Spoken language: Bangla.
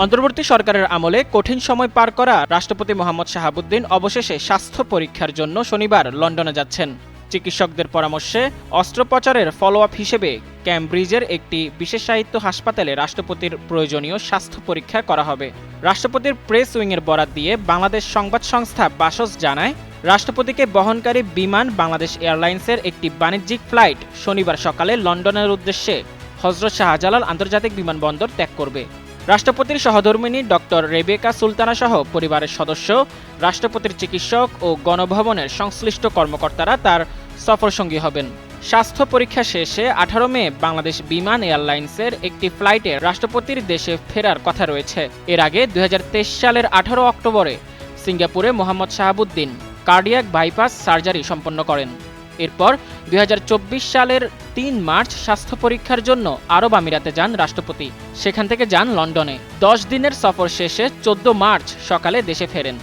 অন্তর্বর্তী সরকারের আমলে কঠিন সময় পার করা রাষ্ট্রপতি মোহাম্মদ শাহাবুদ্দিন অবশেষে স্বাস্থ্য পরীক্ষার জন্য শনিবার লন্ডনে যাচ্ছেন। চিকিৎসকদের পরামর্শে অস্ত্রোপচারের ফলো আপ হিসেবে ক্যামব্রিজের একটি বিশেষায়িত হাসপাতালে রাষ্ট্রপতির প্রয়োজনীয় স্বাস্থ্য পরীক্ষা করা হবে। রাষ্ট্রপতির প্রেস উইংয়ের বরাত দিয়ে বাংলাদেশ সংবাদ সংস্থা বাসস জানায়, রাষ্ট্রপতিকে বহনকারী বিমান বাংলাদেশ এয়ারলাইন্সের একটি বাণিজ্যিক ফ্লাইট শনিবার সকালে লন্ডনের উদ্দেশ্যে হজরত শাহজালাল আন্তর্জাতিক বিমানবন্দর ত্যাগ করবে। রাষ্ট্রপতির সহধর্মিণী ডক্টর রেবেকা সুলতানা সহ পরিবারের সদস্য, রাষ্ট্রপতির চিকিৎসক ও গণভবনের সংশ্লিষ্ট কর্মকর্তারা তার সফরসঙ্গী হবেন। স্বাস্থ্য পরীক্ষা শেষে 18 মে বাংলাদেশ বিমান এয়ারলাইন্সের একটি ফ্লাইটে রাষ্ট্রপতির দেশে ফেরার কথা রয়েছে। এর আগে 2023 সালের 18 অক্টোবরে সিঙ্গাপুরে Mohammad Shahabuddin cardiac bypass surgery সম্পন্ন করেন। এরপর 2024 সালের 3 মার্চ স্বাস্থ্য পরীক্ষার জন্য আরব আমিরাতে যান রাষ্ট্রপতি। সেখান থেকে যান লন্ডনে। 10 দিনের সফর শেষে 14 মার্চ সকালে দেশে ফেরেন।